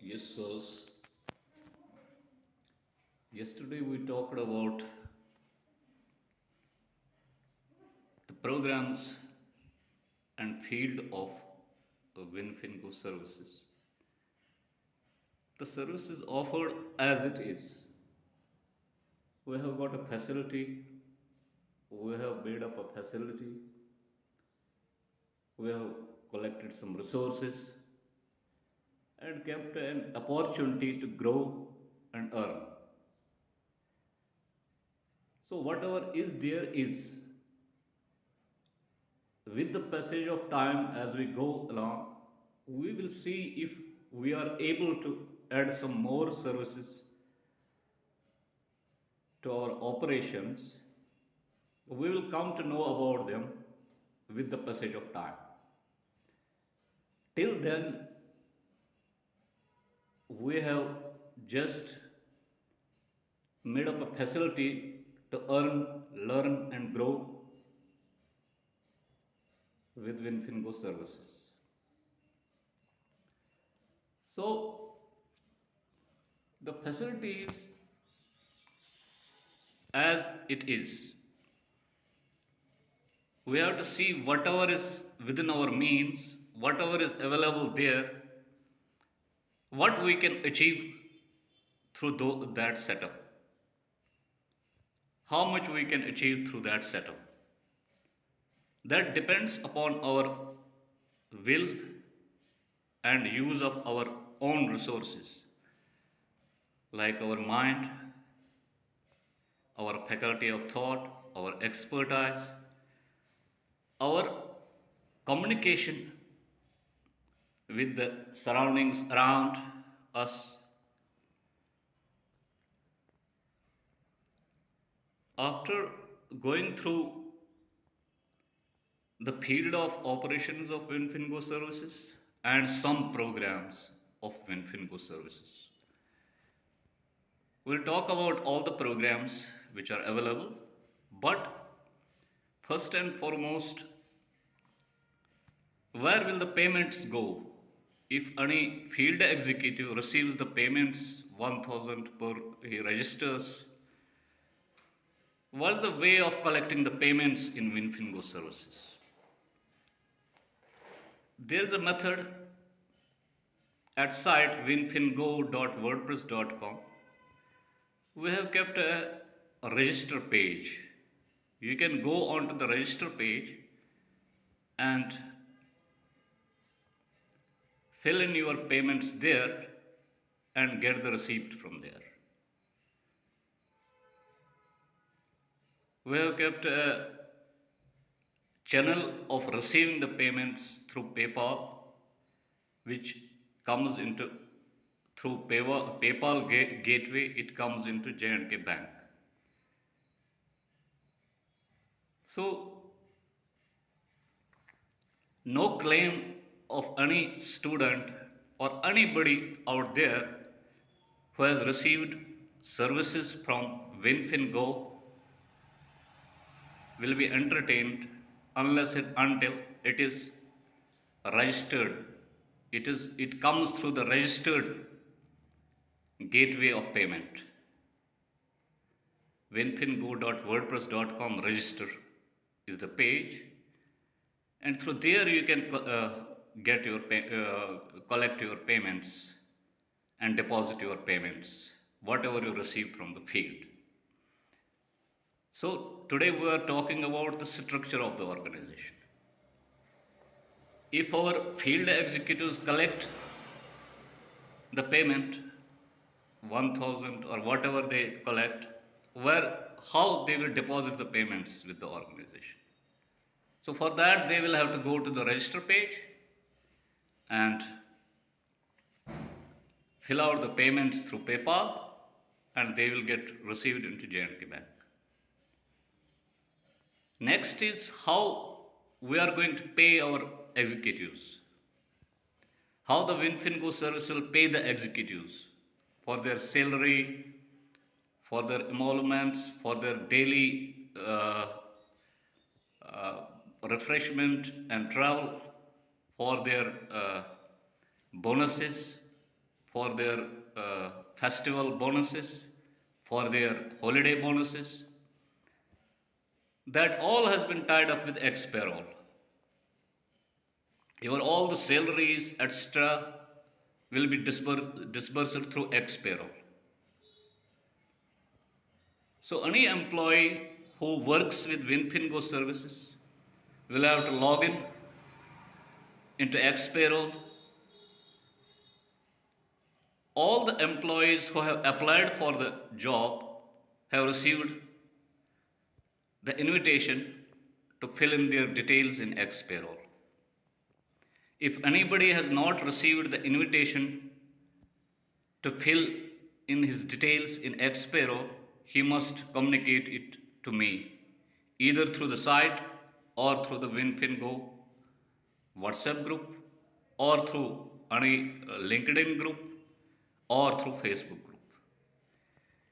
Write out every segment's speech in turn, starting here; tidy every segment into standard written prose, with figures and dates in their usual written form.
Yes, sirs. Yesterday we talked about the programs and field of winfingo services. The service is offered as it is. We have got a facility, we have made up a facility, we have collected some resources and kept an opportunity to grow and earn. So, whatever is there is. With the passage of time as we go along, we will see if we are able to add some more services to our operations. We will come to know about them with the passage of time. Till then, we have just made up a facility to earn, learn, and grow with Winfingo services. So, the facility is as it is. We have to see whatever is within our means, whatever is available there, what we can achieve through that setup, how much we can achieve through that setup. That depends upon our will and use of our own resources, like our mind, our faculty of thought, our expertise, our communication with the surroundings around us. After going through the field of operations of winfingo services and some programs of winfingo services, we'll talk about all the programs which are available. But first and foremost, where will the payments go? If any field executive receives the payments 1000 per he registers, what's the way of collecting the payments in winfingo services? There is a method at site winfingo.wordpress.com. We have kept a register page. You can go onto the register page and fill in your payments there and get the receipt from there. We have kept a channel of receiving the payments through PayPal, which comes into through PayPal gateway. It comes into J&K Bank. So no claim of any student or anybody out there who has received services from WinFinGo will be entertained unless until it is registered. It comes through the registered gateway of payment. winfingo.wordpress.com register is the page, and through there you can collect your payments and deposit your payments, whatever you receive from the field. So today we are talking about the structure of the organization. If our field executives collect the payment 1000 or whatever they collect, where how they will deposit the payments with the organization. So for that they will have to go to the register page and fill out the payments through PayPal, and they will get received into J&K Bank. Next is how we are going to pay our executives. How the WinFingo service will pay the executives for their salary, for their emoluments, for their daily refreshment and travel, for their bonuses, for their festival bonuses, for their holiday bonuses, that all has been tied up with X payroll. Your all the salaries, etc., will be disbursed through X payroll. So any employee who works with WinFingo services will have to log in into X payroll. All the employees who have applied for the job have received the invitation to fill in their details in X payroll. If anybody has not received the invitation to fill in his details in X payroll, he must communicate it to me either through the site or through the WinFingo WhatsApp group or through any LinkedIn group or through Facebook group.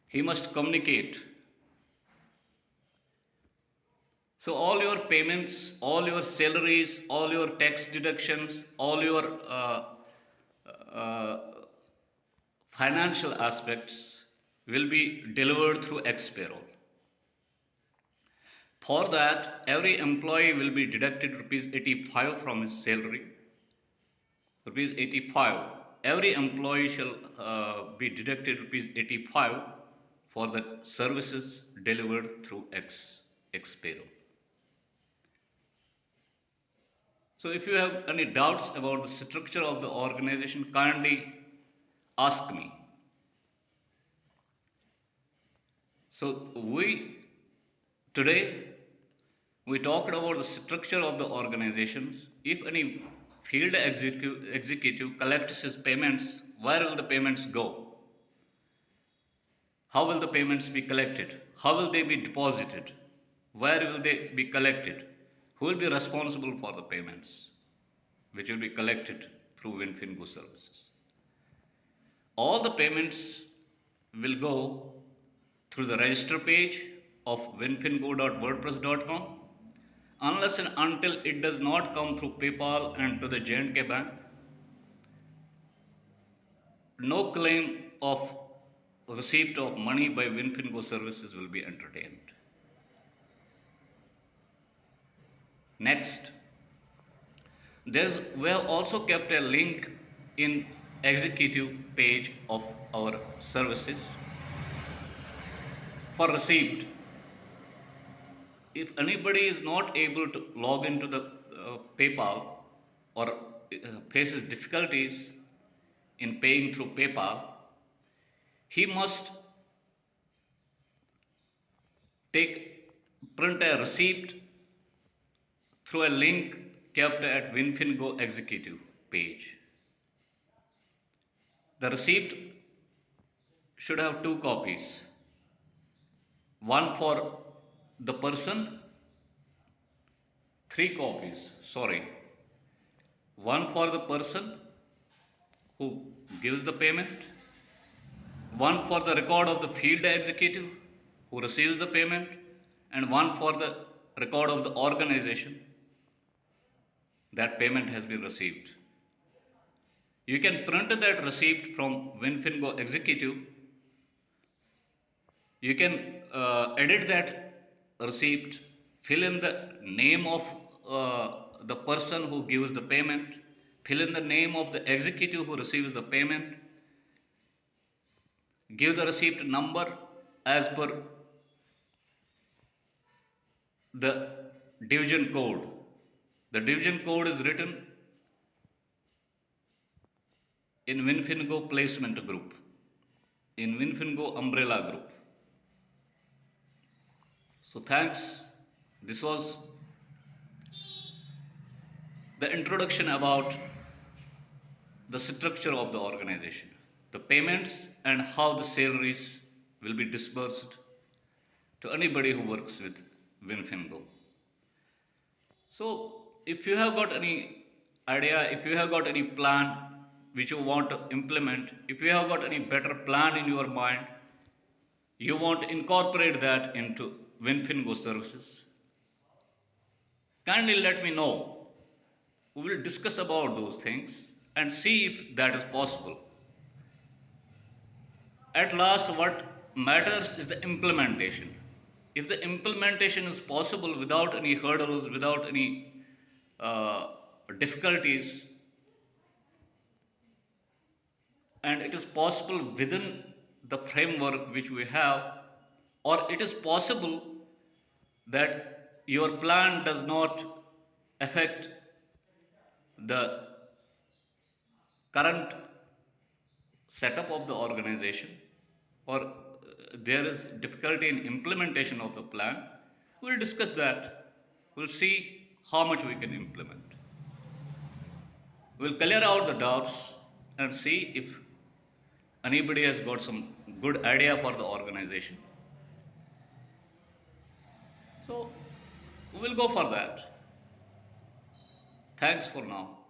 He must communicate. So all your payments, all your salaries, all your tax deductions, all your financial aspects will be delivered through X payroll. For that, every employee will be deducted rupees 85 from his salary. Rupees 85. Every employee shall be deducted rupees 85 for the services delivered through X payroll. So if you have any doubts about the structure of the organization, kindly ask me. So today we talked about the structure of the organizations. If any field executive collects his payments, where will the payments go? How will the payments be collected? How will they be deposited? Where will they be collected? Who will be responsible for the payments which will be collected through WinFingo services? All the payments will go through the register page of winfingo.wordpress.com unless and until it does not come through PayPal and to the J&K Bank. No claim of receipt of money by WinFingo services will be entertained. Next, we have also kept a link in executive page of our services for receipt. If anybody is not able to log into the PayPal or faces difficulties in paying through PayPal, he must print a receipt through a link kept at WinFingo executive page. The receipt should have two copies, one for the person, three copies, sorry, one for the person who gives the payment, one for the record of the field executive who receives the payment, and one for the record of the organization that payment has been received. You can print that receipt from WinFingo executive. You can edit that receipt, fill in the name of the person who gives the payment, fill in the name of the executive who receives the payment, give the receipt number as per the division code. The division code is written in WinFingo placement group, in WinFingo umbrella group. So thanks. This was the introduction about the structure of the organization, the payments, and how the salaries will be disbursed to anybody who works with WinFingo. So, if you have got any idea, if you have got any plan which you want to implement, if you have got any better plan in your mind, you want to incorporate that into WinFingo services, kindly let me know. We will discuss about those things and see if that is possible. At last, what matters is the implementation. If the implementation is possible without any hurdles, without any uh, difficulties, and it is possible within the framework which we have, or it is possible that your plan does not affect the current setup of the organization, or there is difficulty in implementation of the plan, we'll discuss that. We'll see how much we can implement. We'll clear out the doubts and see if anybody has got some good idea for the organization. So we'll go for that. Thanks for now.